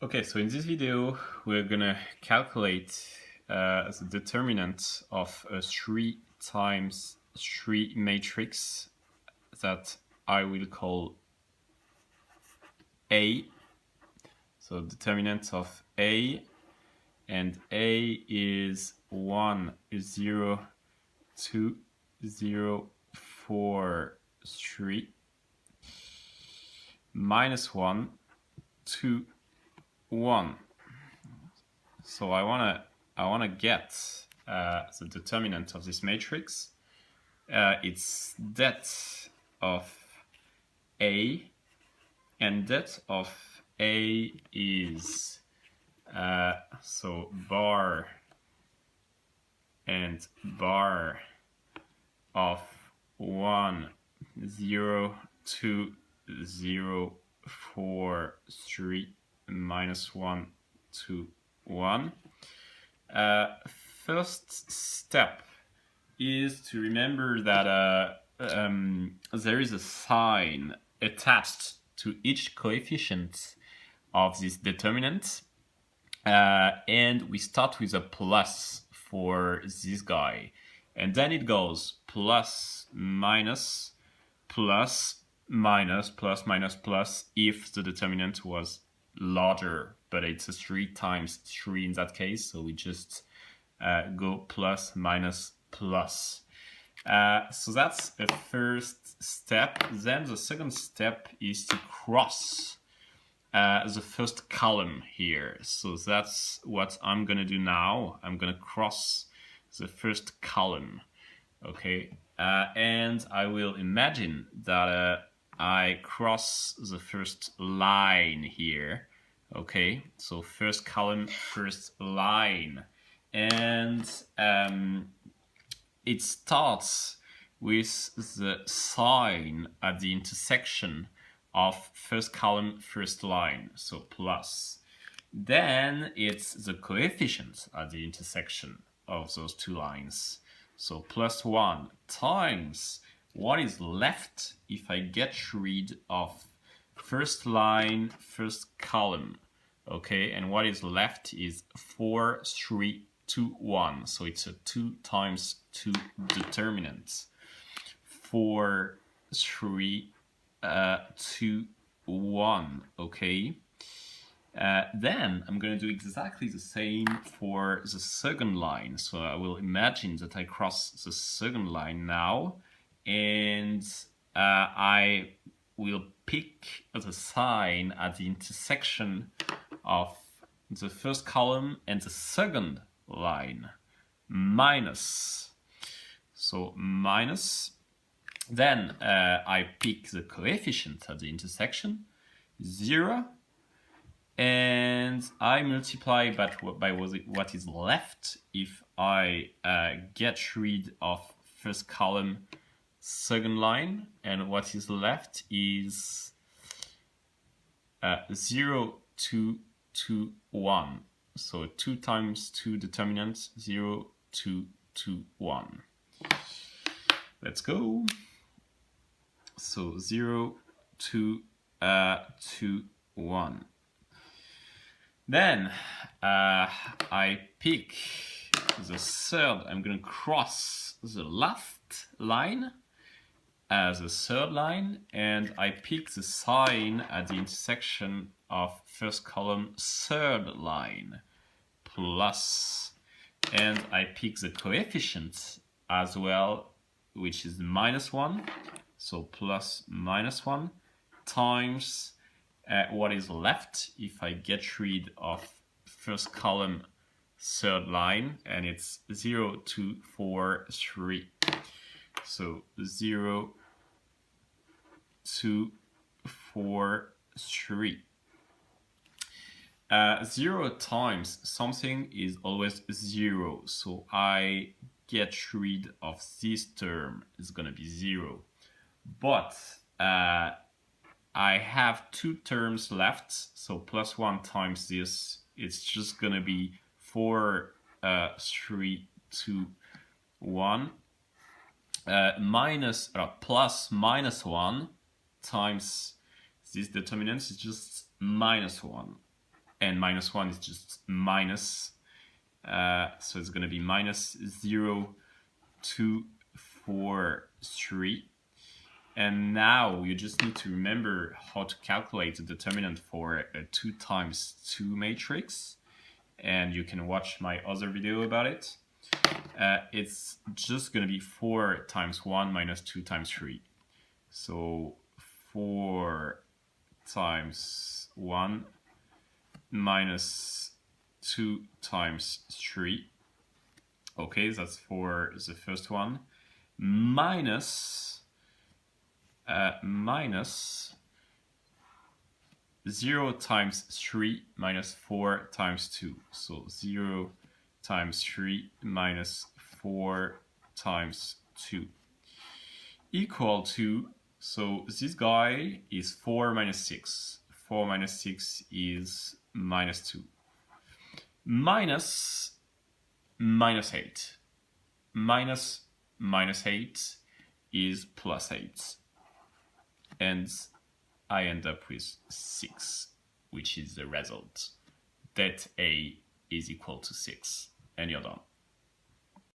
Okay, so in this video, we're gonna calculate the determinant of a 3 times 3 matrix that I will call A. So determinant of A, and A is 1, 0, 2, 0, 4, 3, minus 1, 2, 1. So I wanna get the determinant of this matrix. It's det of A, and det of A is so bar and bar of 1, 0, 2, 0, 4, 3, minus 1, 2, 1. First step is to remember that there is a sign attached to each coefficient of this determinant, and we start with a plus for this guy, and then it goes plus, minus, plus, minus, plus, minus, plus if the determinant was larger, but it's a 3 times 3 in that case, so we just go plus, minus, plus. So that's the first step. Then the second step is to cross the first column here. So that's what I'm gonna do now. I'm gonna cross the first column, okay? And I will imagine that I cross the first line here, okay? So first column, first line. And it starts with the sign at the intersection of first column, first line, so plus. Then it's the coefficient at the intersection of those two lines. So plus 1 times what is left if I get rid of first line, first column. Okay, and what is left is 4, 3, 2, 1. So it's a 2 times 2 determinant. 4, 3, 2, 1. Okay. Then I'm going to do exactly the same for the second line. So I will imagine that I cross the second line now, and I will pick the sign at the intersection of the first column and the second line, minus. So minus. Then I pick the coefficient at the intersection, 0, and I multiply by what is left if I get rid of first column, second line, and what is left is 0, 2, 2, 1. So 2 times 2 determinant, 0, 2, 2, 1. Let's go. So 0, 2, 2, 1. Then I pick the third. I'm going to cross the last line as the third line, and I pick the sign at the intersection of first column, third line, plus, and I pick the coefficient as well, which is minus 1, so plus minus 1 times what is left if I get rid of first column, third line, and it's 0, 2, 4, 3. So 0, 2, 4, 3. 0 times something is always 0, so I get rid of this term. It's gonna be 0. But I have 2 terms left, so plus 1 times this, it's just gonna be 4, 3, 2, 1. Plus minus 1 times this determinant is just minus 1. and minus 1 is just minus. So it's going to be minus 0, 2, 4, 3. And now you just need to remember how to calculate the determinant for a 2 times 2 matrix. And you can watch my other video about it. It's just going to be 4 times 1 minus 2 times 3. So 4 times 1 minus 2 times 3. Okay, that's for the first one. Minus 0 times 3 minus 4 times 2. So 0 times 3 minus 4 times 2 equal to, so this guy is 4 minus 6. 4 minus 6 is minus 2. Minus 8. Minus 8 is plus 8. And I end up with 6, which is the result. That A is equal to 6. And you're done.